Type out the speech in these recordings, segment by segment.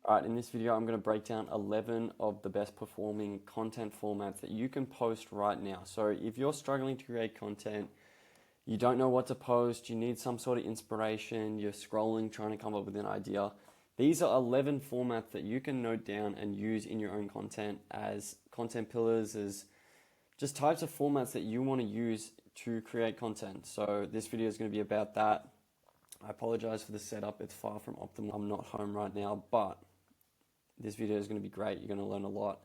Alright, in this video I'm going to break down 11 of the best performing content formats that you can post right now. So if you're struggling to create content, you don't know what to post, you need some sort of inspiration, you're scrolling trying to come up with an idea, these are 11 formats that you can note down and use in your own content as content pillars, as just types of formats that you want to use to create content. So this video is going to be about that. I apologize for the setup, it's far from optimal. I'm not home right now, but this video is going to be great. You're going to learn a lot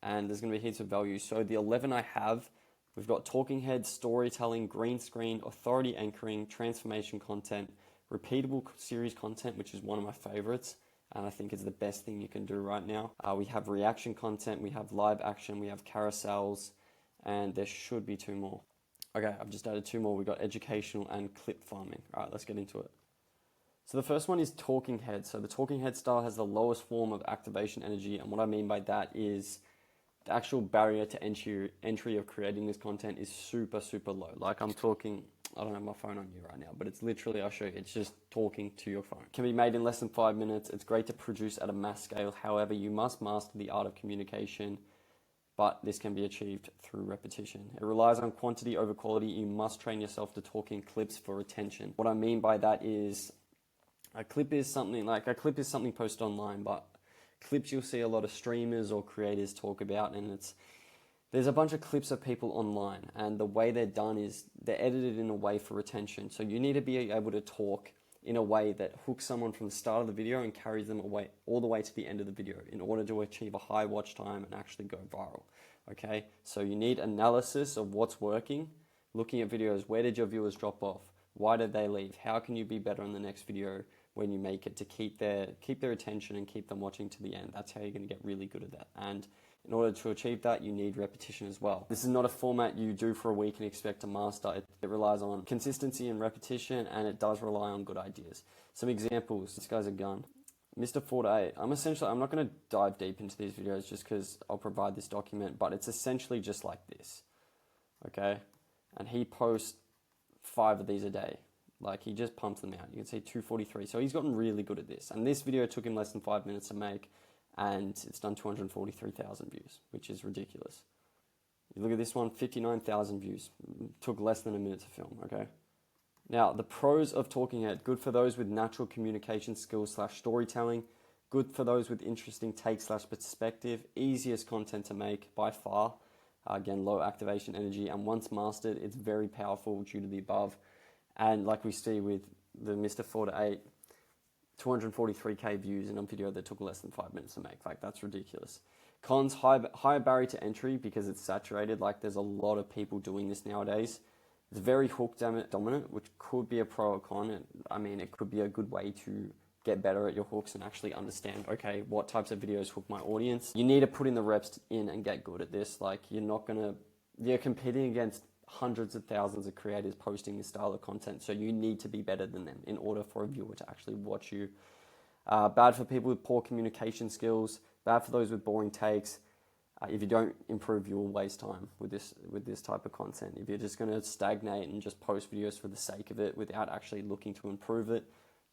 and there's going to be heaps of value. So the 11 I have, we've got talking heads, storytelling, green screen, authority anchoring, transformation content, repeatable series content, which is one of my favorites and I think it's the best thing you can do right now. We have reaction content, we have live action, we have carousels, and there should be two more. Okay, I've just added two more. We've got educational and clip farming. All right, let's get into it. So the first one is talking head. So the talking head style has the lowest form of activation energy, and what I mean by that is the actual barrier to entry of creating this content is super low. Like I'm talking, I don't have my phone on you right now, but it's literally, I'll show you, it's just talking to your phone. It can be made in less than 5 minutes. It's great to produce at a mass scale. However, you must master the art of communication, but this can be achieved through repetition. It relies on quantity over quality. You must train yourself to talk in clips for retention. What I mean by that is a clip is something posted online, but clips you'll see a lot of streamers or creators talk about, and there's a bunch of clips of people online, and the way they're done is they're edited in a way for retention. So you need to be able to talk in a way that hooks someone from the start of the video and carries them away all the way to the end of the video in order to achieve a high watch time and actually go viral. Okay, so you need analysis of what's working, looking at videos. Where did your viewers drop off? Why did they leave? How can you be better in the next video when you make it to keep their attention and keep them watching to the end? That's how you're going to get really good at that. And in order to achieve that, you need repetition as well. This is not a format you do for a week and expect to master. It relies on consistency and repetition, and it does rely on good ideas. Some examples. This guy's a gun. Mr. 48. I'm not going to dive deep into these videos just because I'll provide this document, but it's essentially just like this. Okay? And he posts 5 of these a day. Like, he just pumps them out. You can see 243. So he's gotten really good at this. And this video took him less than 5 minutes to make, and it's done 243,000 views, which is ridiculous. You look at this one, 59,000 views. Took less than a minute to film, okay? Now, the pros of talking head. Good for those with natural communication skills / storytelling. Good for those with interesting take / perspective. Easiest content to make by far. Again, low activation energy. And once mastered, it's very powerful due to the above. And like we see with the Mr. 48, 243k views in a video that took less than 5 minutes to make. Like, that's ridiculous. Cons, higher barrier to entry because it's saturated. Like, there's a lot of people doing this nowadays. It's very hook dominant, which could be a pro or con. I mean, it could be a good way to get better at your hooks and actually understand, okay, what types of videos hook my audience. You need to put in the reps in and get good at this. Like, you're competing against hundreds of thousands of creators posting this style of content, so you need to be better than them in order for a viewer to actually watch you. Bad for people with poor communication skills, bad for those with boring takes. If you don't improve, you'll waste time with this type of content. If you're just going to stagnate and just post videos for the sake of it without actually looking to improve it,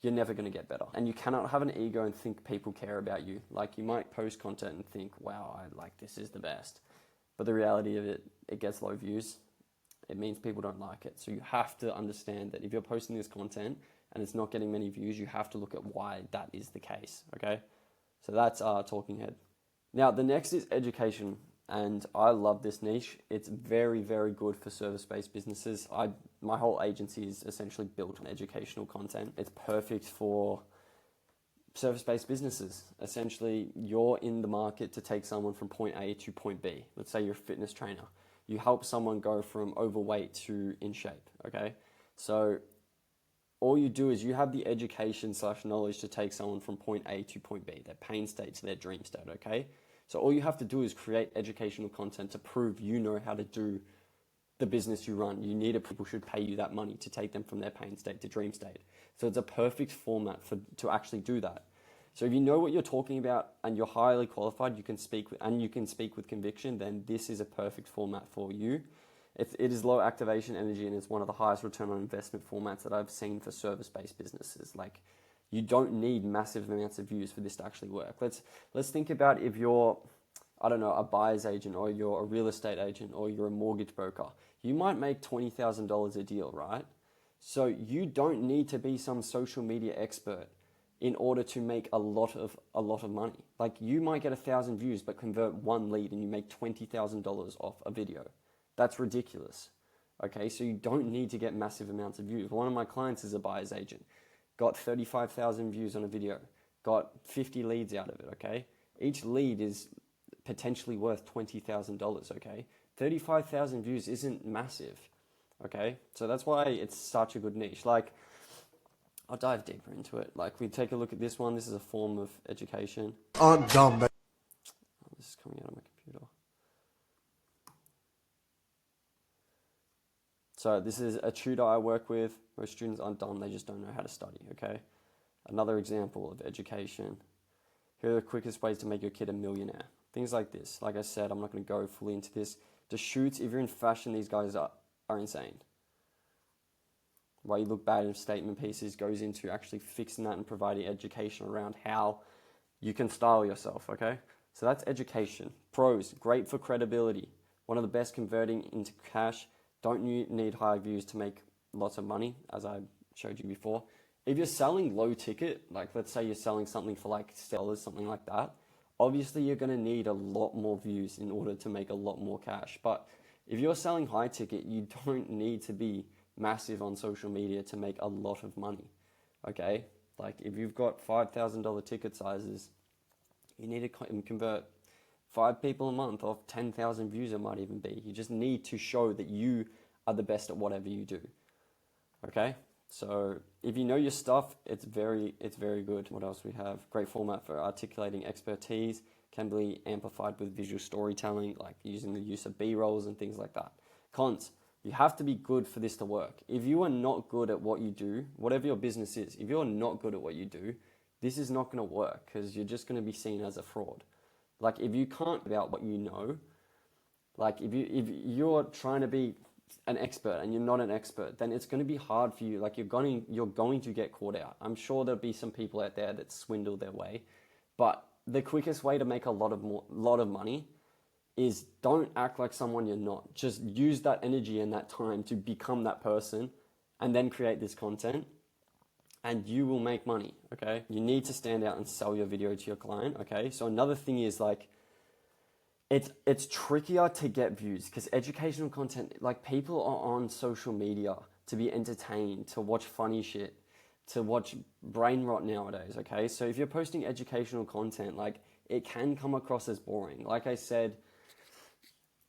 you're never going to get better. And you cannot have an ego and think people care about you. Like, you might post content and think, wow, this is the best. But the reality of it gets low views. It means people don't like it. So you have to understand that if you're posting this content and it's not getting many views, you have to look at why that is the case, okay? So that's our talking head. Now, the next is education, and I love this niche. It's very good for service-based businesses. My whole agency is essentially built on educational content. It's perfect for service-based businesses. Essentially, you're in the market to take someone from point A to point B. Let's say you're a fitness trainer. You help someone go from overweight to in shape, okay? So all you do is you have the education / knowledge to take someone from point A to point B, their pain state to their dream state, okay? So all you have to do is create educational content to prove you know how to do the business you run. People should pay you that money to take them from their pain state to dream state. So it's a perfect format to actually do that. So if you know what you're talking about and you're highly qualified, you can speak with conviction, then this is a perfect format for you. It is low activation energy, and it's one of the highest return on investment formats that I've seen for service-based businesses. Like, You don't need massive amounts of views for this to actually work. Let's think about if you're, I don't know, a buyer's agent, or you're a real estate agent, or you're a mortgage broker. You might make $20,000 a deal, right? So you don't need to be some social media expert in order to make a lot of money. Like, you might get 1,000 views but convert one lead and you make $20,000 off a video. That's ridiculous. Okay, so you don't need to get massive amounts of views. One of my clients is a buyer's agent, got 35,000 views on a video, got 50 leads out of it. Okay, each lead is potentially worth $20,000. Okay, 35,000 views isn't massive. Okay, so that's why it's such a good niche. Like, I'll dive deeper into it. Like, we take a look at this one. This is a form of education. I'm dumb, man. Oh, this is coming out of my computer. So this is a tutor I work with. Most students aren't dumb, they just don't know how to study, okay? Another example of education. Here are the quickest ways to make your kid a millionaire. Things like this. Like I said, I'm not going to go fully into this. The shoots, if you're in fashion, these guys are insane. Why you look bad in statement pieces goes into actually fixing that and providing education around how you can style yourself, okay? So that's education. Pros, great for credibility. One of the best converting into cash. Don't you need high views to make lots of money, as I showed you before. If you're selling low ticket, like let's say you're selling something for like $6, something like that, obviously you're going to need a lot more views in order to make a lot more cash. But if you're selling high ticket, you don't need to be massive on social media to make a lot of money, okay? Like, if you've got $5,000 ticket sizes, you need to convert 5 people a month off 10,000 views. It might even be. You just need to show that you are the best at whatever you do, okay? So if you know your stuff, it's very good. What else we have? Great format for articulating expertise, can be amplified with visual storytelling, like using the use of B-rolls and things like that. Cons, you have to be good for this to work. If you are not good at what you do, whatever your business is, if you're not good at what you do, this is not going to work, because you're just going to be seen as a fraud. Like, if you can't about what you know, like if you're trying to be an expert and you're not an expert, then it's going to be hard for you. Like, you're going to get caught out. I'm sure there'll be some people out there that swindle their way, but the quickest way to make a lot of money is don't act like someone you're not. Just use that energy and that time to become that person, and then create this content, and you will make money, okay? You need to stand out and sell your video to your client, okay? So another thing is, like, it's trickier to get views, because educational content, like, people are on social media to be entertained, to watch funny shit, to watch brain rot nowadays, okay? So if you're posting educational content, like, it can come across as boring. Like I said,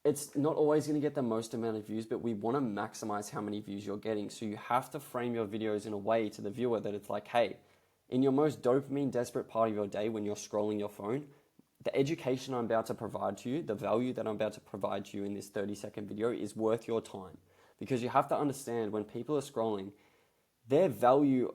it's not always going to get the most amount of views, but we want to maximize how many views you're getting. So you have to frame your videos in a way to the viewer that it's like, hey, in your most dopamine desperate part of your day when you're scrolling your phone, the education I'm about to provide to you, the value that I'm about to provide to you in this 30-second video is worth your time. Because you have to understand, when people are scrolling, their value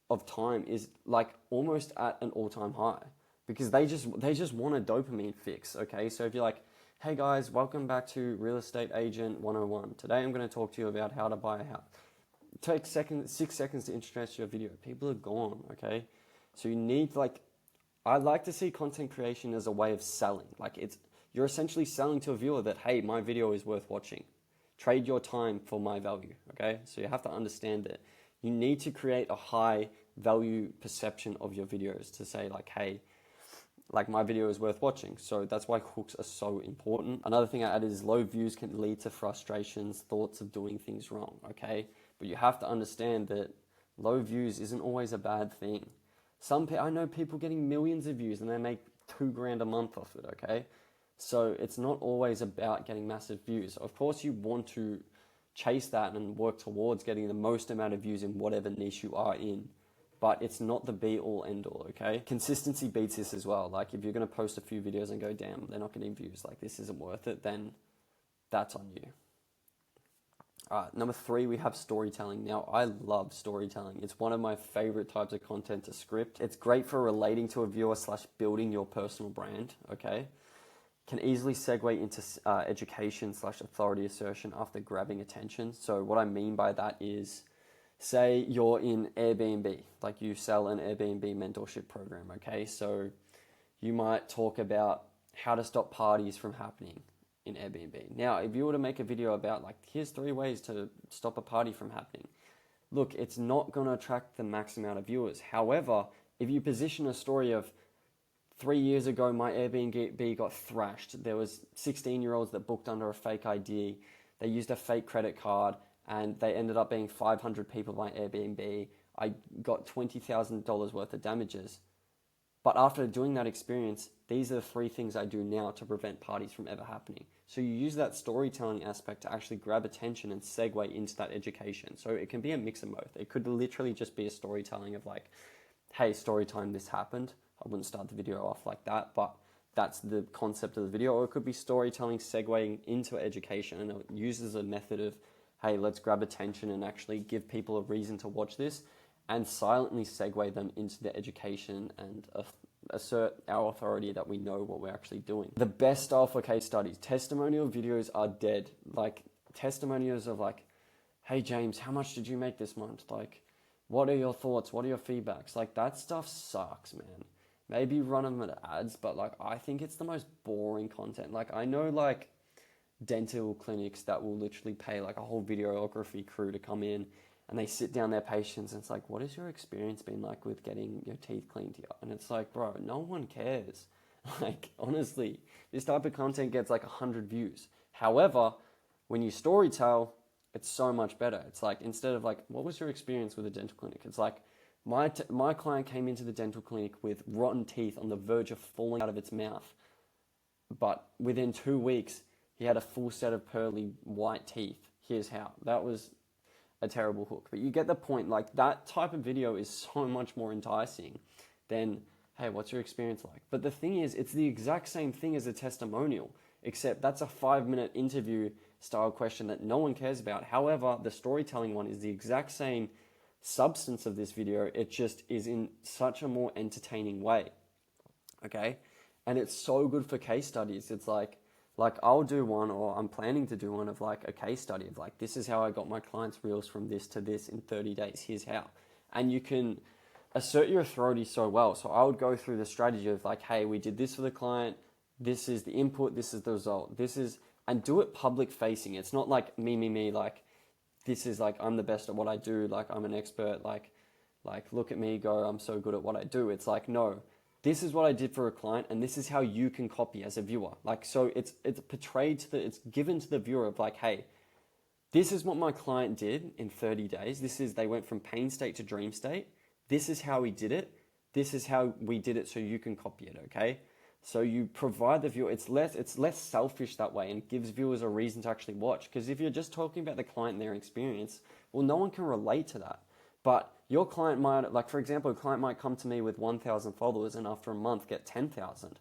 of time is like almost at an all-time high, because they just want a dopamine fix, okay? So if you're like, hey guys, welcome back to Real Estate Agent 101. Today I'm going to talk to you about how to buy a house. Take 6 seconds to introduce your video. People are gone, okay? So you need, like, I like to see content creation as a way of selling. Like, you're essentially selling to a viewer that, hey, my video is worth watching. Trade your time for my value, okay? So you have to understand that you need to create a high value perception of your videos to say, like, hey, like, my video is worth watching. So that's why hooks are so important. Another thing I added is low views can lead to frustrations, thoughts of doing things wrong, okay? But you have to understand that low views isn't always a bad thing. I know people getting millions of views and they make $2,000 a month off it, okay? So it's not always about getting massive views. Of course, you want to chase that and work towards getting the most amount of views in whatever niche you are in. But it's not the be-all, end-all, okay? Consistency beats this as well. Like, if you're going to post a few videos and go, damn, they're not getting views, like, this isn't worth it, then that's on you. All right, number 3, we have storytelling. Now, I love storytelling. It's one of my favorite types of content to script. It's great for relating to a viewer / building your personal brand, okay? Can easily segue into education / authority assertion after grabbing attention. So what I mean by that is, say you're in Airbnb, like you sell an Airbnb mentorship program, okay? So you might talk about how to stop parties from happening in Airbnb. Now, if you were to make a video about like, here's 3 ways to stop a party from happening, look, it's not going to attract the max amount of viewers. However, if you position a story of 3 years ago, my Airbnb got thrashed. There was 16-year-olds that booked under a fake ID. They used a fake credit card, and they ended up being 500 people by Airbnb. I got $20,000 worth of damages. But after doing that experience, these are the 3 things I do now to prevent parties from ever happening. So you use that storytelling aspect to actually grab attention and segue into that education. So it can be a mix of both. It could literally just be a storytelling of like, hey, story time, this happened. I wouldn't start the video off like that, but that's the concept of the video. Or it could be storytelling segueing into education, and it uses a method of, hey, let's grab attention and actually give people a reason to watch this, and silently segue them into the education and assert our authority that we know what we're actually doing. The best style for case studies. Testimonial videos are dead. Like testimonials of like, hey James, how much did you make this month? Like, what are your thoughts? What are your feedbacks? Like that stuff sucks, man. Maybe run them at ads, but like I think it's the most boring content. Like I know like dental clinics that will literally pay like a whole videography crew to come in, and they sit down their patients and it's like, what has your experience been like with getting your teeth cleaned here? And it's like, bro, no one cares. Like, honestly, this type of content gets like 100 views. However, when you storytell, it's so much better. It's like, instead of like, what was your experience with a dental clinic? It's like, my client came into the dental clinic with rotten teeth on the verge of falling out of its mouth. But within 2 weeks, he had a full set of pearly white teeth. Here's how. That was a terrible hook, but you get the point. Like that type of video is so much more enticing than, hey, what's your experience like? But the thing is, it's the exact same thing as a testimonial, except that's a 5-minute interview style question that no one cares about. However, the storytelling one is the exact same substance of this video. It just is in such a more entertaining way. Okay. And it's so good for case studies. It's like I'll do one, or I'm planning to do one of like a case study of like, this is how I got my clients' reels from this to this in 30 days. Here's how. And you can assert your authority so well. So I would go through the strategy of like, hey, we did this for the client. This is the input. This is the result. And do it public facing. It's not like me, like this is like, I'm the best at what I do. Like I'm an expert. Like look at me go, I'm so good at what I do. It's like, no. This is what I did for a client, and this is how you can copy as a viewer. Like, so it's portrayed it's given to the viewer of like, hey, this is what my client did in 30 days. They went from pain state to dream state. This is how we did it. This is how we did it, so you can copy it, okay? So you provide the viewer, it's less selfish that way, and gives viewers a reason to actually watch. Because if you're just talking about the client and their experience, well, no one can relate to that. But your client might, like for example, a client might come to me with 1,000 followers and after a month get 10,000.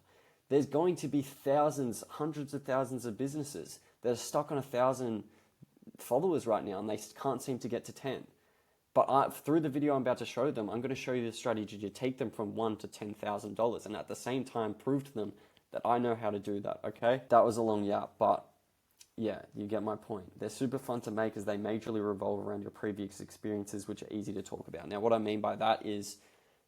There's going to be thousands, hundreds of thousands of businesses that are stuck on 1,000 followers right now, and they can't seem to get to 10. But through the video I'm about to show them, I'm going to show you the strategy to take them from $1,000 to $10,000, and at the same time prove to them that I know how to do that, okay? That was a long yap, but yeah, you get my point. They're super fun to make as they majorly revolve around your previous experiences, which are easy to talk about. Now, what I mean by that is,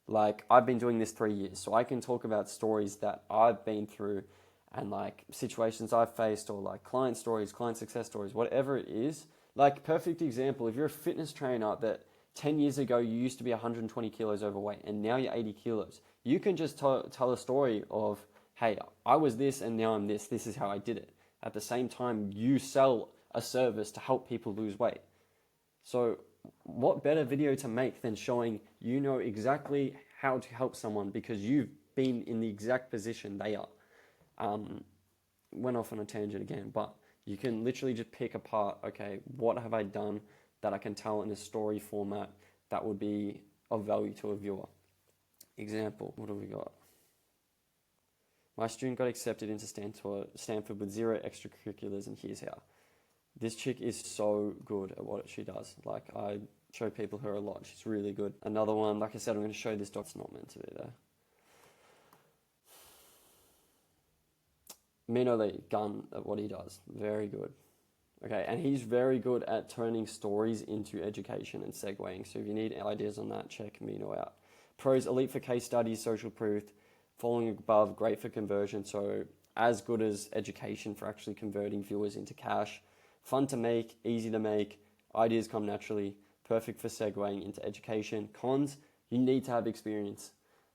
like, I've been doing this 3 years, so I can talk about stories that I've been through and, like, situations I've faced, or, like, client stories, client success stories, whatever it is. Like, perfect example, if you're a fitness trainer that 10 years ago you used to be 120 kilos overweight and now you're 80 kilos, you can just tell a story of, hey, I was this and now I'm this. This is how I did it. At the same time, you sell a service to help people lose weight. So what better video to make than showing you know exactly how to help someone because you've been in the exact position they are. Went off on a tangent again, but you can literally just pick apart, okay, what have I done that I can tell in a story format that would be of value to a viewer. Example, what have we got? My student got accepted into Stanford with 0 extracurriculars, and here's how. This chick is so good at what she does. Like, I show people her a lot. She's really good. Another one, like I said, I'm going to show this doc. It's not meant to be there. Mino Lee, gun at what he does. Very good. Okay, and he's very good at turning stories into education and segueing. So if you need ideas on that, check Mino out. Pros, elite for case studies, social proof, following above, great for conversion. So as good as education for actually converting viewers into cash. Fun to make, easy to make, ideas come naturally, perfect for segueing into education. Cons, you need to have experience.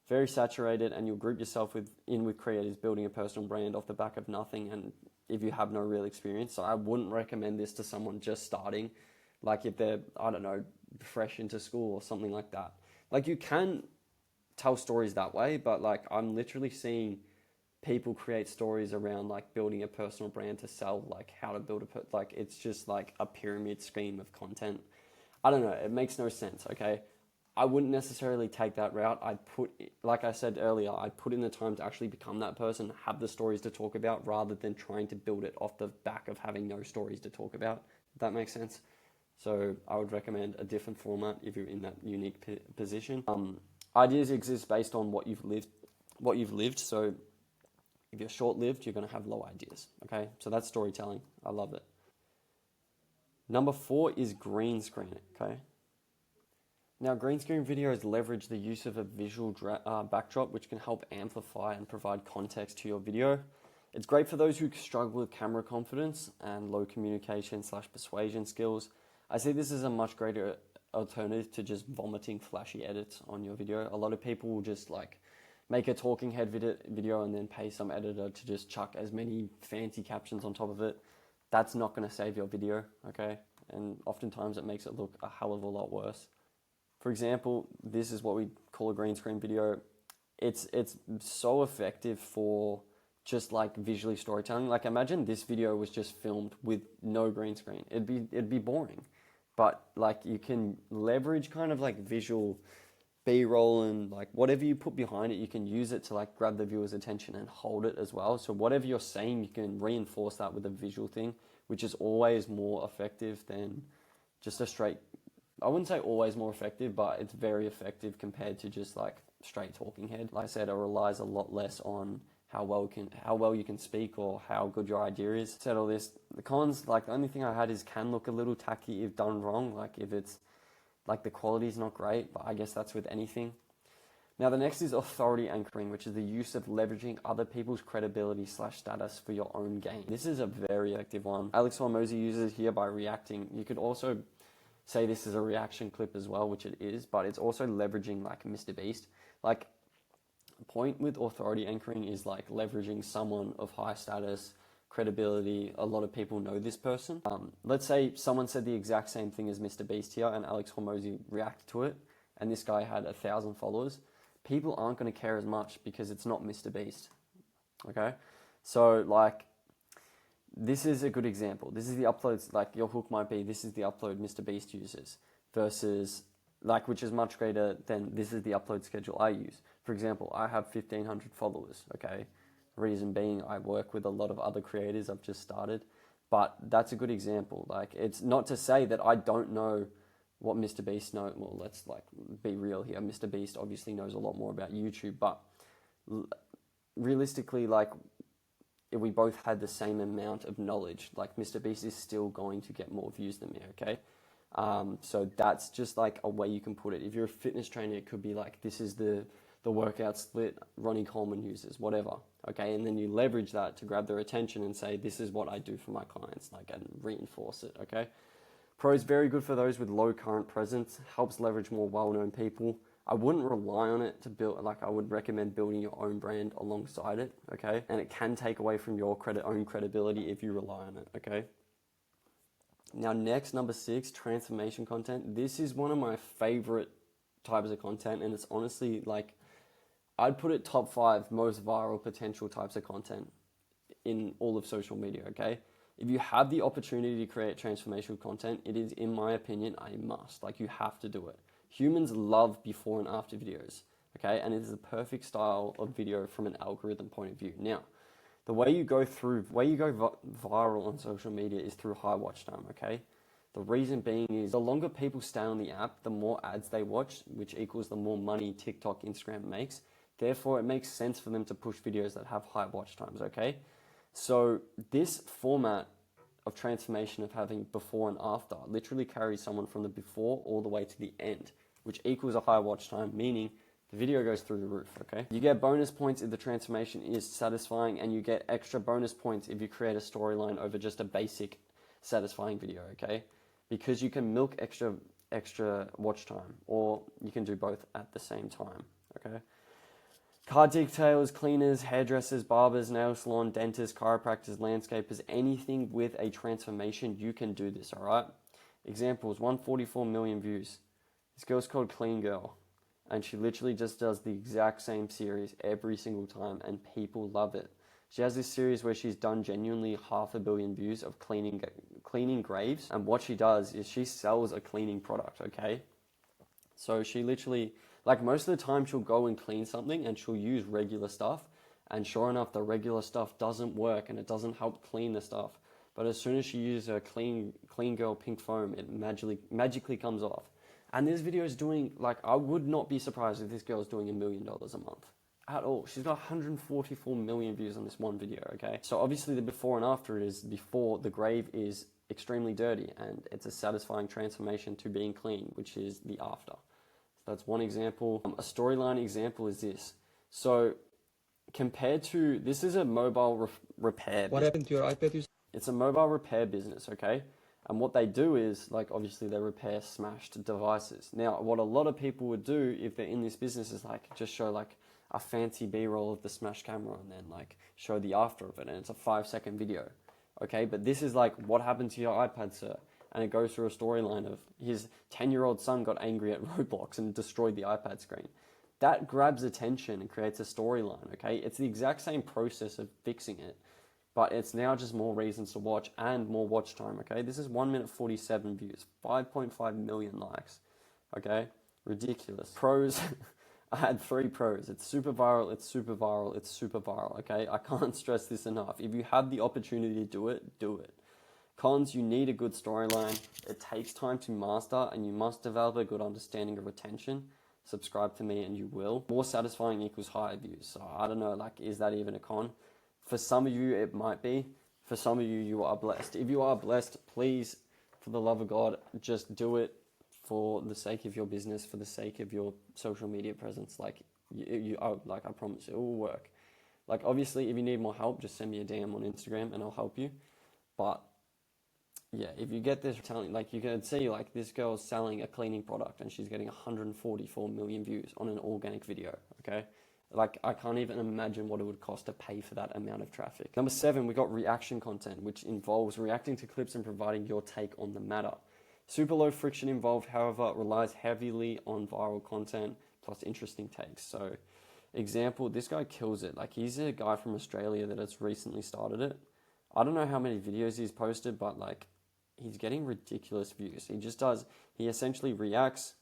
Very saturated, and you'll group yourself in with creators building a personal brand off the back of nothing, and if you have no real experience. So I wouldn't recommend this to someone just starting, like if they're, I don't know, fresh into school or something like that. Like you can tell stories that way, but like I'm literally seeing people create stories around like building a personal brand to sell, like how to build like it's just like a pyramid scheme of content. I don't know, it makes no sense, okay? I wouldn't necessarily take that route. Like I said earlier, I'd put in the time to actually become that person, have the stories to talk about, rather than trying to build it off the back of having no stories to talk about. If that makes sense. So I would recommend a different format if you're in that unique position. Ideas exist based on what you've lived. So if you're short-lived, you're going to have low ideas. Okay, so that's storytelling. I love it. Number 4 is green screen. Okay. Now, green screen videos leverage the use of a visual backdrop, which can help amplify and provide context to your video. It's great for those who struggle with camera confidence and low communication/persuasion skills. I see this as a much greater alternative to just vomiting flashy edits on your video. A lot of people will just like make a talking head video and then pay some editor to just chuck as many fancy captions on top of it. That's not going to save your video, okay? And oftentimes it makes it look a hell of a lot worse. For example, this is what we call a green screen video. It's so effective for just like visually storytelling. Like imagine this video was just filmed with no green screen. It'd be boring. But like you can leverage kind of like visual B-roll and like whatever you put behind it, you can use it to like grab the viewer's attention and hold it as well. So whatever you're saying, you can reinforce that with a visual thing, which is always more effective than just a straight, I wouldn't say always more effective, but it's very effective compared to just like straight talking head. Like I said, it relies a lot less on how well you can speak or how good your idea is. Said all this, the cons, like the only thing I had is can look a little tacky if done wrong, like if it's like the quality is not great, but I guess that's with anything. Now the next is authority anchoring, which is the use of leveraging other people's credibility/status for your own gain. This is a very active one. Alex Hormozy uses it here by reacting. You could also say this is a reaction clip as well, which it is, but it's also leveraging like Mr. Beast. Like the point with authority anchoring is like leveraging someone of high status, credibility. A lot of people know this person. Let's say someone said the exact same thing as Mr. Beast here and Alex Hormozy reacted to it and this guy had 1,000 followers. People aren't going to care as much because it's not Mr. Beast. Okay? So like this is a good example. This is the uploads, like your hook might be, this is the upload Mr. Beast uses versus like, which is much greater than this is the upload schedule I use. For example, I have 1,500 followers, okay? Reason being, I work with a lot of other creators I've just started, but that's a good example. Like, it's not to say that I don't know what Mr. Beast knows. Well, let's like be real here. Mr. Beast obviously knows a lot more about YouTube, but realistically, like, if we both had the same amount of knowledge, like Mr. Beast is still going to get more views than me, okay? So that's just like a way you can put it. If you're a fitness trainer, it could be like, this is the workout split Ronnie Coleman uses, whatever, okay? And then you leverage that to grab their attention and say, this is what I do for my clients, like, and reinforce it, okay? Pro is very good for those with low current presence, helps leverage more well-known people. I wouldn't rely on it to build, like I would recommend building your own brand alongside it, okay? And it can take away from your own credibility if you rely on it, okay? Now next, number 6, transformation content. This is one of my favorite types of content, and it's honestly like, I'd put it top 5 most viral potential types of content in all of social media, okay? If you have the opportunity to create transformational content, it is, in my opinion, a must. Like, you have to do it. Humans love before and after videos, okay? And it is the perfect style of video from an algorithm point of view. Now, the way you go viral on social media is through high watch time, okay? The reason being is the longer people stay on the app, the more ads they watch, which equals the more money TikTok, Instagram makes. Therefore, it makes sense for them to push videos that have high watch times, okay? So this format of transformation of having before and after literally carries someone from the before all the way to the end, which equals a high watch time, meaning the video goes through the roof, okay? You get bonus points if the transformation is satisfying, and you get extra bonus points if you create a storyline over just a basic satisfying video, okay? Because you can milk extra watch time, or you can do both at the same time, okay? Car detailers, cleaners, hairdressers, barbers, nail salon, dentists, chiropractors, landscapers, anything with a transformation, you can do this, all right? Examples, 144 million views. This girl's called Clean Girl, and she literally just does the exact same series every single time, and people love it. She has this series where she's done genuinely 500 million views of cleaning graves, and what she does is she sells a cleaning product, okay? So she literally, like most of the time she'll go and clean something and she'll use regular stuff, and sure enough the regular stuff doesn't work and it doesn't help clean the stuff. But as soon as she uses her clean girl pink foam, it magically comes off. And this video is doing, like, I would not be surprised if this girl is doing $1 million a month at all. She's got 144 million views on this one video, okay? So obviously the before and after is before the grave is extremely dirty and it's a satisfying transformation to being clean, which is the after. So that's one example. A storyline example is this. So compared to, this is a mobile repair business. What happened to your iPad? It's a mobile repair business, okay? And what they do is, like, obviously they repair smashed devices. Now, what a lot of people would do if they're in this business is, like, just show, like, a fancy B-roll of the smashed camera and then, like, show the after of it. And it's a 5-second video, okay? But this is, like, what happened to your iPad, sir? And it goes through a storyline of his 10-year-old son got angry at Roblox and destroyed the iPad screen. That grabs attention and creates a storyline, okay? It's the exact same process of fixing it, but it's now just more reasons to watch and more watch time, okay? This is 1 minute 47 views, 5.5 million likes, okay? Ridiculous. Pros, I had 3 pros. It's super viral, it's super viral, it's super viral, okay? I can't stress this enough. If you have the opportunity to do it, do it. Cons, you need a good storyline. It takes time to master, and you must develop a good understanding of retention. Subscribe to me and you will. More satisfying equals higher views. So I don't know, like, is that even a con? For some of you, it might be. For some of you, you are blessed. If you are blessed, please, for the love of God, just do it for the sake of your business, for the sake of your social media presence. Like, I promise it will work. Like, obviously, if you need more help, just send me a DM on Instagram and I'll help you. But yeah, if you get this talent, like, you can see, like, this girl's selling a cleaning product and she's getting 144 million views on an organic video, okay? Like, I can't even imagine what it would cost to pay for that amount of traffic. Number 7, we got reaction content, which involves reacting to clips and providing your take on the matter. Super low friction involved, however, relies heavily on viral content plus interesting takes. So, example, this guy kills it. Like, he's a guy from Australia that has recently started it. I don't know how many videos he's posted, but, like, he's getting ridiculous views. He essentially reacts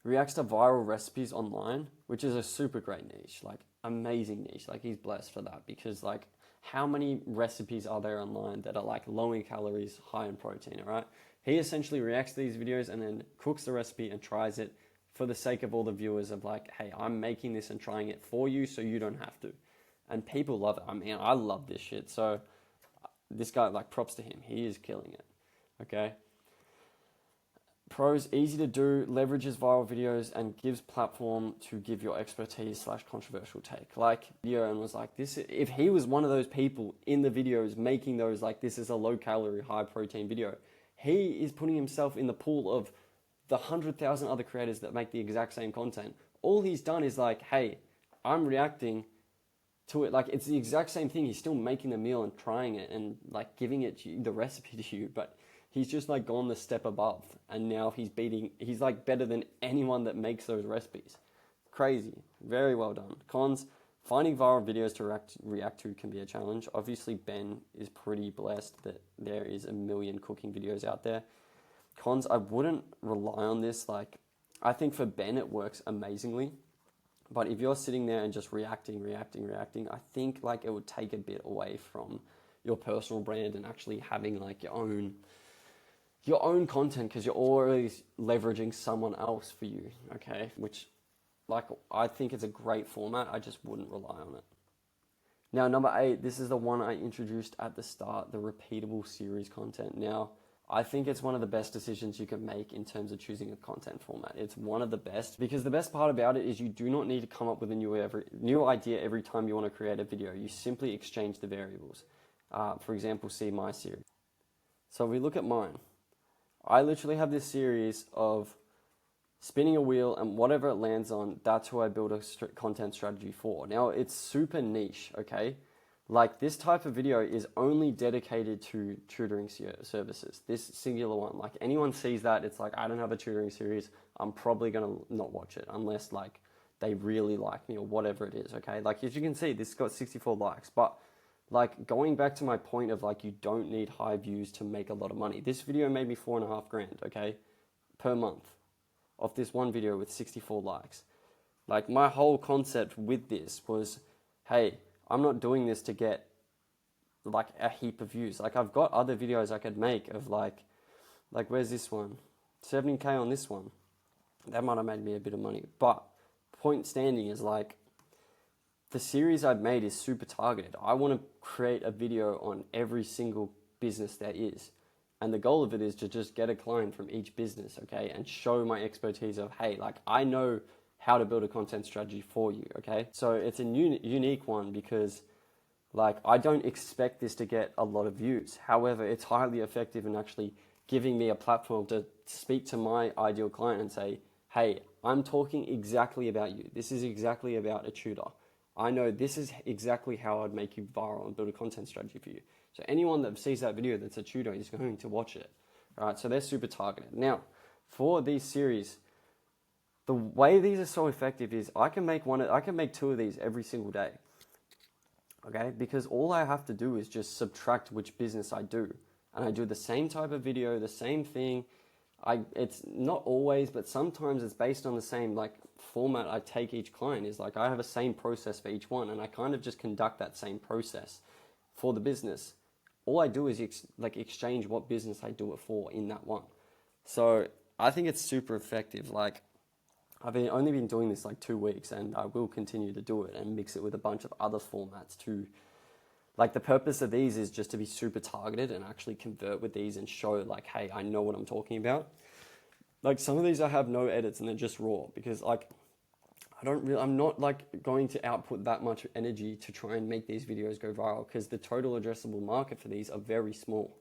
to viral recipes online, which is a super great niche, like amazing niche. Like, he's blessed for that, because, like, how many recipes are there online that are, like, low in calories, high in protein, all right? He essentially reacts to these videos and then cooks the recipe and tries it for the sake of all the viewers of, like, hey, I'm making this and trying it for you so you don't have to. And people love it. I mean, I love this shit. So this guy, like, props to him. He is killing it, okay? Pros, easy to do, leverages viral videos, and gives platform to give your expertise / controversial take. Like, video, and was like, this, if he was one of those people in the videos making those, like, this is a low calorie, high protein video, he is putting himself in the pool of the 100,000 other creators that make the exact same content. All he's done is, like, hey, I'm reacting to it. Like, it's the exact same thing. He's still making the meal and trying it and, like, giving it to you, the recipe to you, but he's just, like, gone the step above, and now he's like better than anyone that makes those recipes. Crazy. Very well done. Cons, finding viral videos to react to can be a challenge. Obviously, Ben is pretty blessed that there is 1 million cooking videos out there. Cons, I wouldn't rely on this. Like, I think for Ben it works amazingly, but if you're sitting there and just reacting, I think, like, it would take a bit away from your personal brand and actually having, like, your own content, because you're always leveraging someone else for you, okay? Which, like, I think it's a great format. I just wouldn't rely on it. Now, number 8, this is the one I introduced at the start, the repeatable series content. Now, I think it's one of the best decisions you can make in terms of choosing a content format. It's one of the best, because the best part about it is you do not need to come up with a new idea every time you want to create a video. You simply exchange the variables. For example, see my series. So if we look at mine, I literally have this series of spinning a wheel, and whatever it lands on, that's who I build a content strategy for. Now, it's super niche, okay? Like, this type of video is only dedicated to tutoring services, this singular one. Like, anyone sees that, it's like, I don't have a tutoring series, I'm probably gonna not watch it unless like they really like me or whatever it is, okay? Like, as you can see, this got 64 likes, but like, going back to my point of like, you don't need high views to make a lot of money. This video made me $4,500, okay, per month, of this one video with 64 likes. Like, my whole concept with this was, hey, I'm not doing this to get like a heap of views. Like, I've got other videos I could make of like where's this one? 70K on this one. That might have made me a bit of money. But point standing is like, the series I've made is super targeted. I want to create a video on every single business there is. And the goal of it is to just get a client from each business, okay? And show my expertise of, hey, like, I know how to build a content strategy for you, okay? So it's a unique one because, like, I don't expect this to get a lot of views. However, it's highly effective in actually giving me a platform to speak to my ideal client and say, hey, I'm talking exactly about you. This is exactly about a tutor. I know this is exactly how I'd make you viral and build a content strategy for you. So anyone that sees that video that's a tutor is going to watch it. All right, so they're super targeted. Now, for these series, the way these are so effective is I can make 2 of these every single day. Okay, because all I have to do is just subtract which business I do. And I do the same type of video, the same thing. It's not always, but sometimes it's based on the same like format I take each client. Is like, I have a same process for each one, and I kind of just conduct that same process for the business. All I do is exchange what business I do it for in that one. So I think it's super effective. Like, I've only been doing this like 2 weeks, and I will continue to do it and mix it with a bunch of other formats too. Like, the purpose of these is just to be super targeted and actually convert with these and show like, hey, I know what I'm talking about. Like, some of these I have no edits and they're just raw because like, I'm not like going to output that much energy to try and make these videos go viral because the total addressable market for these are very small.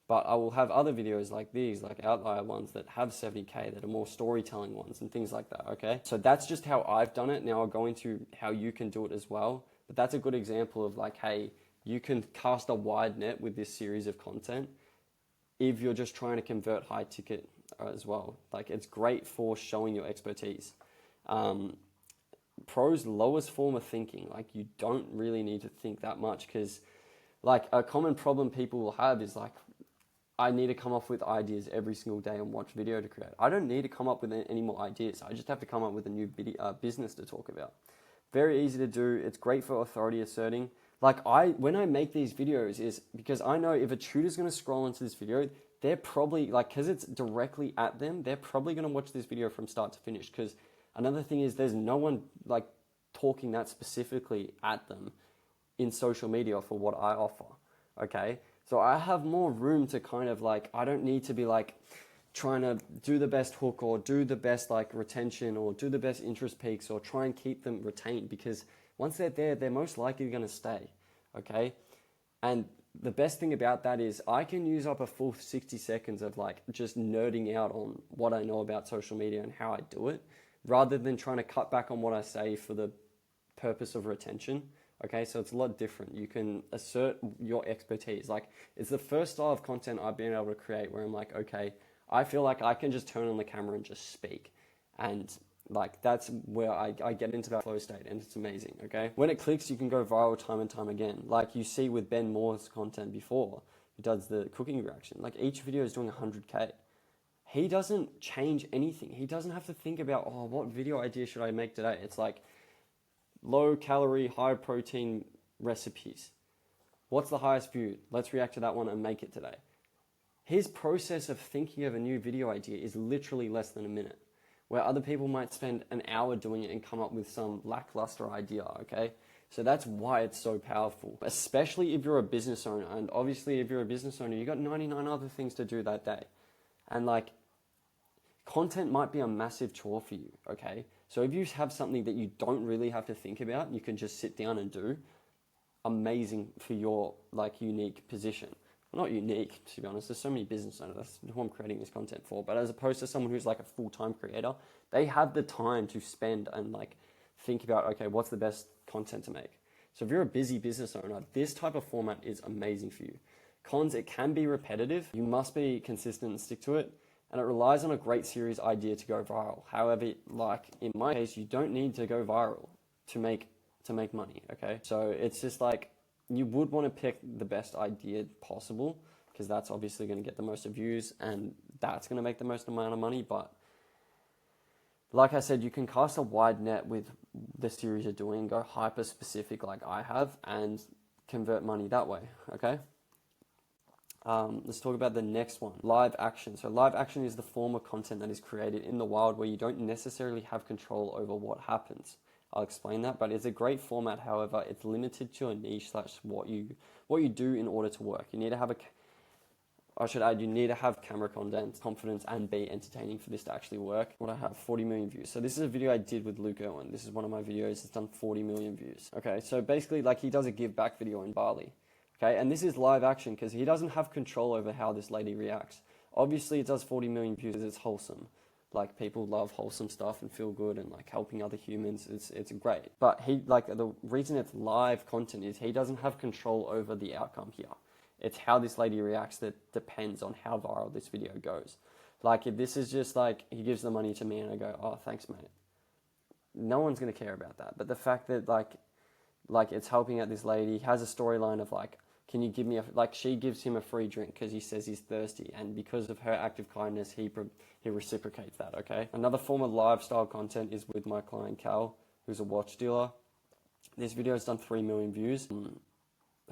But I will have other videos like these, like outlier ones that have 70K, that are more storytelling ones and things like that, okay? So that's just how I've done it. Now I'll go into how you can do it as well. But that's a good example of like, hey, you can cast a wide net with this series of content if you're just trying to convert high ticket as well. Like, it's great for showing your expertise. Pro's lowest form of thinking. Like, you don't really need to think that much because like a common problem people will have is like, I need to come up with ideas every single day and watch video to create. I don't need to come up with any more ideas. I just have to come up with a new business to talk about. Very easy to do. It's great for authority asserting. Like, when I make these videos is because I know if a tutor's going to scroll into this video, they're probably like, because it's directly at them, they're probably going to watch this video from start to finish. Because another thing is there's no one like talking that specifically at them in social media for what I offer. Okay. So I have more room to kind of like, I don't need to be like trying to do the best hook or do the best like retention or do the best interest peaks or try and keep them retained, because once they're there, they're most likely going to stay, okay? And the best thing about that is I can use up a full 60 seconds of like just nerding out on what I know about social media and how I do it, rather than trying to cut back on what I say for the purpose of retention. Okay, so it's a lot different. You can assert your expertise. Like, it's the first style of content I've been able to create where I'm like, okay, I feel like I can just turn on the camera and just speak. And like, that's where I get into that flow state, and it's amazing, okay? When it clicks, you can go viral time and time again. Like you see with Ben Moore's content before, who does the cooking reaction. Like, each video is doing 100K. He doesn't change anything. He doesn't have to think about, oh, what video idea should I make today? It's like, low calorie, high protein recipes. What's the highest viewed? Let's react to that one and make it today. His process of thinking of a new video idea is literally less than a minute, where other people might spend an hour doing it and come up with some lackluster idea, okay? So that's why it's so powerful, especially if you're a business owner. And obviously, if you're a business owner, you got 99 other things to do that day. And like, content might be a massive chore for you, okay? So if you have something that you don't really have to think about, you can just sit down and do, amazing for your like unique position. Well, not unique, to be honest. There's so many business owners. That's who I'm creating this content for. But as opposed to someone who's like a full-time creator, they have the time to spend and like think about, okay, what's the best content to make? So if you're a busy business owner, this type of format is amazing for you. Cons, it can be repetitive. You must be consistent and stick to it. And it relies on a great series idea to go viral. However, like in my case, you don't need to go viral to make money, okay? So it's just like, you would want to pick the best idea possible, because that's obviously going to get the most views and that's going to make the most amount of money. But like I said, you can cast a wide net with the series you're doing, go hyper specific like I have, and convert money that way, okay? Let's talk about the next one, live action. So live action is the form of content that is created in the wild where you don't necessarily have control over what happens. I'll explain that, but it's a great format. However, it's limited to a niche / what you do in order to work. You need to have you need to have camera content, confidence, and be entertaining for this to actually work. What I have, 40 million views. So this is a video I did with Luke Irwin. This is one of my videos. It's done 40 million views. Okay, so basically, like, he does a give back video in Bali. Okay, and this is live action because he doesn't have control over how this lady reacts. Obviously, it does 40 million views because it's wholesome. Like, people love wholesome stuff and feel good and like helping other humans. It's great. But the reason it's live content is he doesn't have control over the outcome here. It's how this lady reacts that depends on how viral this video goes. Like, if this is just like, he gives the money to me and I go, oh, thanks, mate. No one's going to care about that. But the fact that like it's helping out this lady, has a storyline of like, can you give me she gives him a free drink because he says he's thirsty, and because of her act of kindness, he reciprocates that, okay? Another form of lifestyle content is with my client Cal, who's a watch dealer. This video has done 3 million views.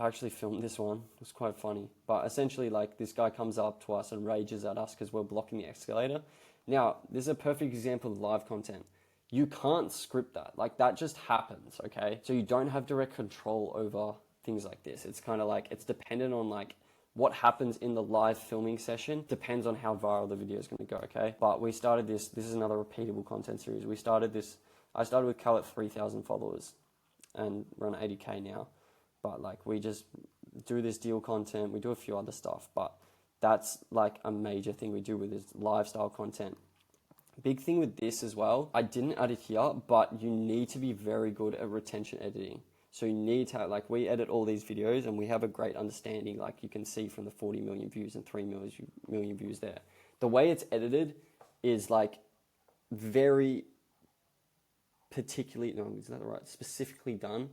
I actually filmed this one. It was quite funny. But essentially, like, this guy comes up to us and rages at us because we're blocking the escalator. Now, this is a perfect example of live content. You can't script that. Like, that just happens, okay? So you don't have direct control over things like this. It's kind of like, it's dependent on like what happens in the live filming session, depends on how viral the video is going to go, okay? But we started this is another repeatable content series. I started with Cal at 3,000 followers and run 80K now. But like, we just do this deal content, we do a few other stuff, but that's like a major thing we do with this lifestyle content. Big thing with this as well, I didn't add it here, but you need to be very good at retention editing. So you need to, like, we edit all these videos and we have a great understanding, like you can see from the 40 million views and 3 million views there. The way it's edited is like very specifically done.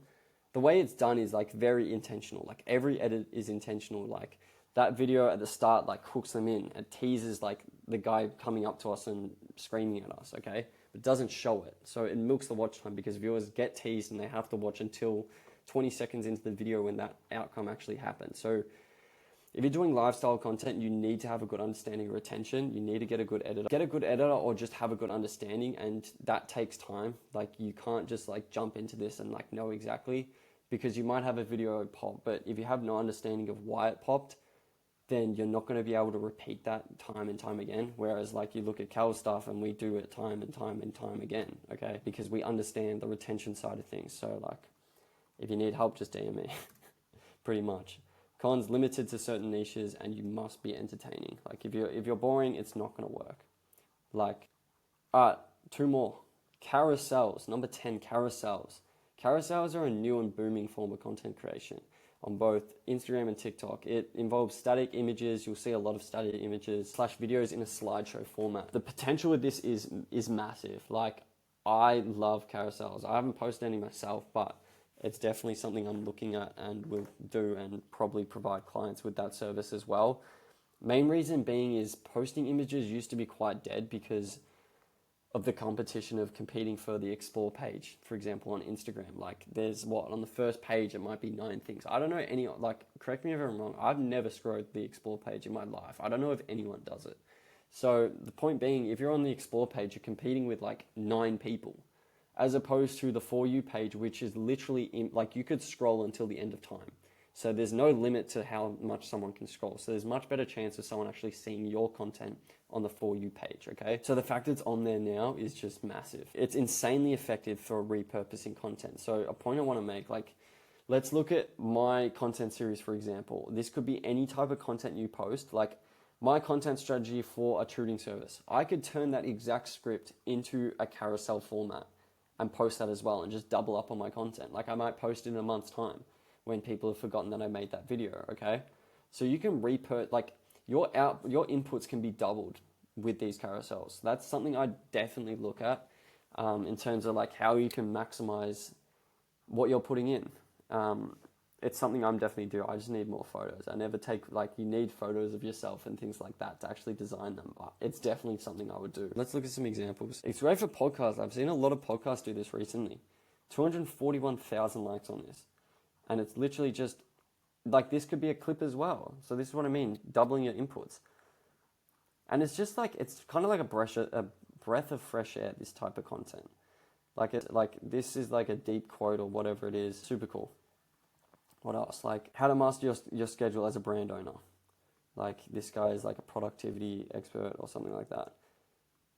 The way it's done is like very intentional. Like, every edit is intentional. Like, that video at the start like hooks them in. It teases like the guy coming up to us and screaming at us, okay? But doesn't show it. So it milks the watch time because viewers get teased and they have to watch until 20 seconds into the video when that outcome actually happens. So if you're doing lifestyle content, you need to have a good understanding of retention. You need to get a good editor. Get a good editor or just have a good understanding, and that takes time. Like, you can't just like jump into this and like know exactly, because you might have a video pop, but if you have no understanding of why it popped, then you're not going to be able to repeat that time and time again. Whereas like, you look at Cal's stuff and we do it time and time and time again, okay? Because we understand the retention side of things. So like, if you need help, just DM me, pretty much. Cons, limited to certain niches, and you must be entertaining. Like, if you're boring, it's not going to work. Like, two more. Carousels, number 10, carousels. Carousels are a new and booming form of content creation on both Instagram and TikTok. It involves static images. You'll see a lot of static images / videos in a slideshow format. The potential with this is massive. Like, I love carousels. I haven't posted any myself, but it's definitely something I'm looking at and will do, and probably provide clients with that service as well. Main reason being is posting images used to be quite dead because of the competition of competing for the explore page, for example, on Instagram. Like, there's on the first page, it might be 9 things. I don't know any, like, correct me if I'm wrong, I've never scrolled the explore page in my life. I don't know if anyone does it. So the point being, if you're on the explore page, you're competing with like 9 people. as opposed to the For You page, which is literally like you could scroll until the end of time. So there's no limit to how much someone can scroll. So there's much better chance of someone actually seeing your content on the For You page, okay? So the fact it's on there now is just massive. It's insanely effective for repurposing content. So a point I want to make, like, let's look at my content series, for example. This could be any type of content you post, like my content strategy for a tutoring service. I could turn that exact script into a carousel format and post that as well and just double up on my content. Like I might post it in a month's time when people have forgotten that I made that video, okay? So you can like your inputs can be doubled with these carousels. That's something I definitely look at in terms of like how you can maximize what you're putting in. It's something I'm definitely do. I just need more photos. I never take, like, you need photos of yourself and things like that to actually design them. But it's definitely something I would do. Let's look at some examples. It's great for podcasts. I've seen a lot of podcasts do this recently. 241,000 likes on this. And it's literally just, like, this could be a clip as well. So this is what I mean, doubling your inputs. And it's just like, it's kind of like a breath of fresh air, this type of content. Like this is like a deep quote or whatever it is. Super cool. What else? Like how to master your schedule as a brand owner. Like this guy is like a productivity expert or something like that.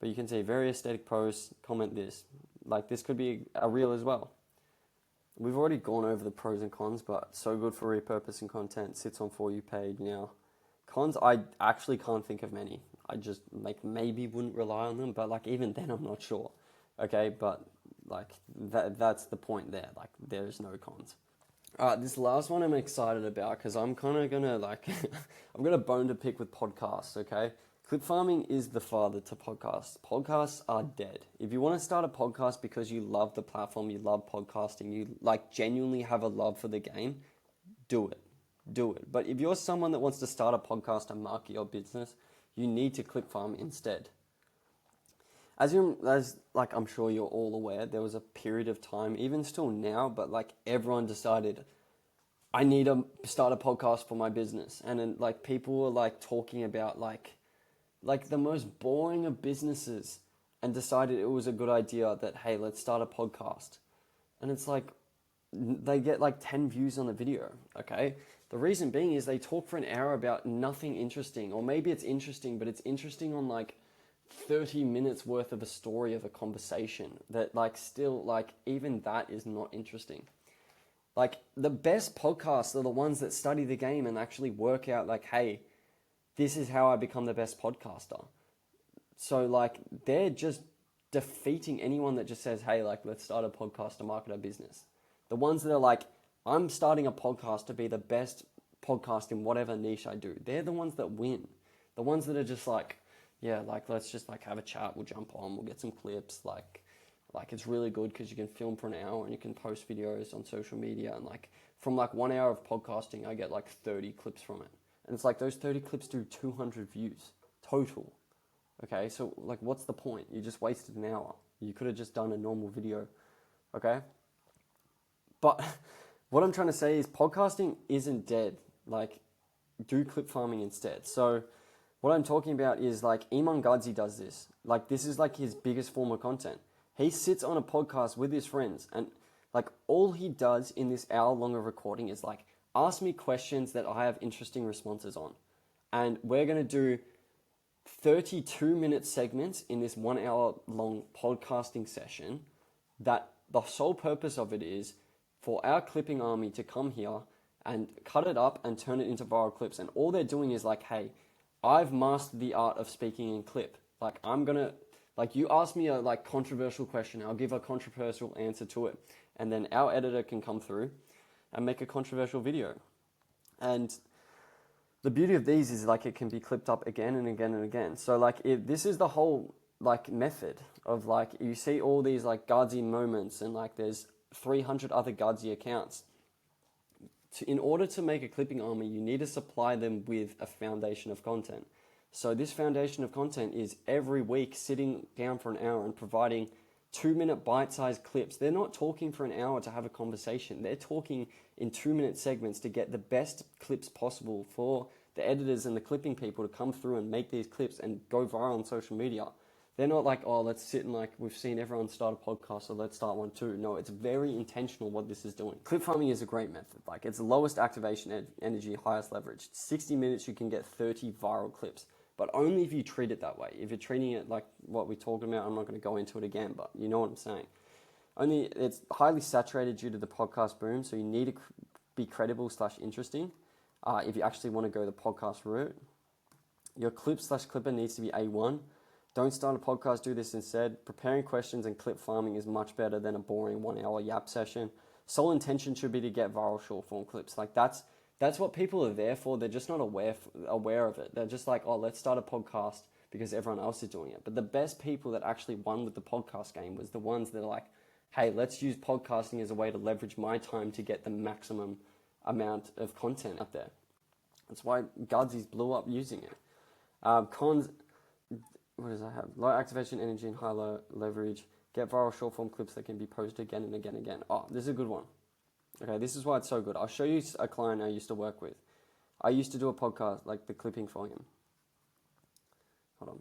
But you can see very aesthetic posts, comment this. Like this could be a reel as well. We've already gone over the pros and cons, but so good for repurposing content, sits on For You page now. Cons, I actually can't think of many. I just like maybe wouldn't rely on them, but like even then I'm not sure. Okay, but like that's the point there. Like there's no cons. Alright, this last one I'm excited about because I'm kind of gonna like I've got a bone to pick with podcasts, okay? Clip farming is the father to podcasts. Podcasts are dead. If you want to start a podcast because you love the platform, you love podcasting, you like genuinely have a love for the game, do it. Do it. But if you're someone that wants to start a podcast and market your business, you need to clip farm instead. As like I'm sure you're all aware, there was a period of time, even still now, but like everyone decided, I need to start a podcast for my business. And then like people were like talking about like the most boring of businesses and decided it was a good idea that, hey, let's start a podcast. And it's like, they get like 10 views on the video, okay? The reason being is they talk for an hour about nothing interesting, or maybe it's interesting, but it's interesting on like 30 minutes worth of a story of a conversation that like still like even that is not interesting. Like the best podcasts are the ones that study the game and actually work out like, hey, this is how I become the best podcaster. So like they're just defeating anyone that just says, hey, like let's start a podcast to market our business. The ones that are like, I'm starting a podcast to be the best podcast in whatever niche I do. They're the ones that win. The ones that are just like, yeah, like let's just like have a chat, we'll jump on, we'll get some clips, like it's really good because you can film for an hour and you can post videos on social media, and like from like 1 hour of podcasting I get like 30 clips from it. And it's like those 30 clips do 200 views total. Okay, so like what's the point? You just wasted an hour. You could have just done a normal video. Okay? But what I'm trying to say is podcasting isn't dead. Like do clip farming instead. So what I'm talking about is like Iman Gadzi does this. Like this is like his biggest form of content. He sits on a podcast with his friends and like all he does in this hour-long of recording is like ask me questions that I have interesting responses on. And we're going to do 32-minute segments in this 1 hour long podcasting session that the sole purpose of it is for our clipping army to come here and cut it up and turn it into viral clips. And all they're doing is like, hey, I've mastered the art of speaking in clip. Like I'm gonna, like you ask me a like controversial question, I'll give a controversial answer to it. And then our editor can come through and make a controversial video. And the beauty of these is like it can be clipped up again and again and again. So like this is the whole like method of like, you see all these like Guardsy moments and like there's 300 other Guardsy accounts. In order to make a clipping army, you need to supply them with a foundation of content. So this foundation of content is every week sitting down for an hour and providing 2-minute bite-sized clips. They're not talking for an hour to have a conversation. They're talking in 2-minute segments to get the best clips possible for the editors and the clipping people to come through and make these clips and go viral on social media. They're not like, oh, let's sit and like, we've seen everyone start a podcast, so let's start one too. No, it's very intentional what this is doing. Clip farming is a great method. Like, it's the lowest activation energy, highest leverage. 60 minutes, you can get 30 viral clips, but only if you treat it that way. If you're treating it like what we're talking about, I'm not going to go into it again, but you know what I'm saying. Only it's highly saturated due to the podcast boom, so you need to be credible / interesting. If you actually want to go the podcast route, your clip / clipper needs to be A1. Don't start a podcast, do this instead. Preparing questions and clip farming is much better than a boring 1 hour yap session. Sole intention should be to get viral short form clips. Like that's what people are there for. They're just not aware of it. They're just like, oh, let's start a podcast because everyone else is doing it. But the best people that actually won with the podcast game was the ones that are like, hey, let's use podcasting as a way to leverage my time to get the maximum amount of content out there. That's why Gudsies blew up using it. Cons, what does I have? Low activation energy and high leverage. Get viral short form clips that can be posted again and again and again. Oh, this is a good one. Okay, this is why it's so good. I'll show you a client I used to work with. I used to do a podcast, like the clipping for him. Hold on.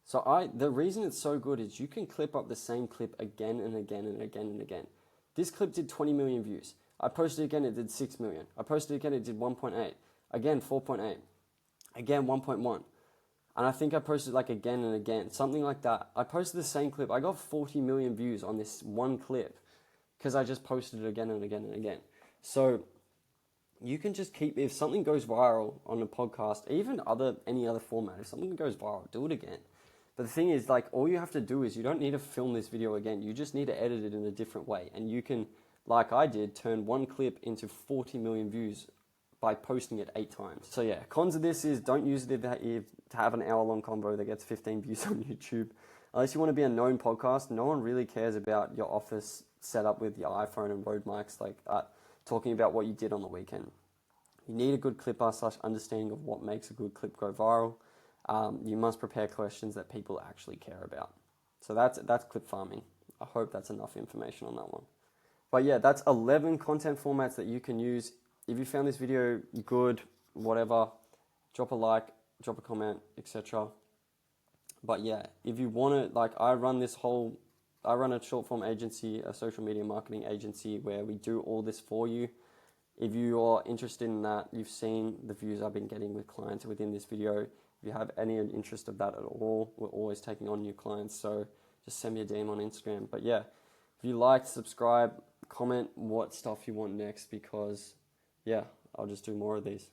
So the reason it's so good is you can clip up the same clip again and again and again and again. This clip did 20 million views. I posted it again, it did 6 million. I posted it again, it did 1.8. Again, 4.8. Again, 1.1. And I think I posted like again and again, something like that. I posted the same clip. I got 40 million views on this one clip because I just posted it again and again and again. So you can just keep, if something goes viral on a podcast, even any other format, if something goes viral, do it again. But the thing is, like, all you have to do is you don't need to film this video again. You just need to edit it in a different way. And you can, like I did, turn one clip into 40 million views by posting it 8 times. So yeah, cons of this is don't use it to have an hour-long convo that gets 15 views on YouTube. Unless you want to be a known podcast, no one really cares about your office setup with your iPhone and Rode mics like that, talking about what you did on the weekend. You need a good clipper / understanding of what makes a good clip go viral. You must prepare questions that people actually care about. So that's clip farming. I hope that's enough information on that one. But yeah, that's 11 content formats that you can use. If you found this video good, whatever, drop a like, drop a comment, etc. But yeah, if you want to, like, I run a short form agency, a social media marketing agency where we do all this for you. If you are interested in that, you've seen the views I've been getting with clients within this video. If you have any interest of that at all, we're always taking on new clients. So just send me a DM on Instagram. But yeah, if you like, subscribe, comment what stuff you want next because yeah, I'll just do more of these.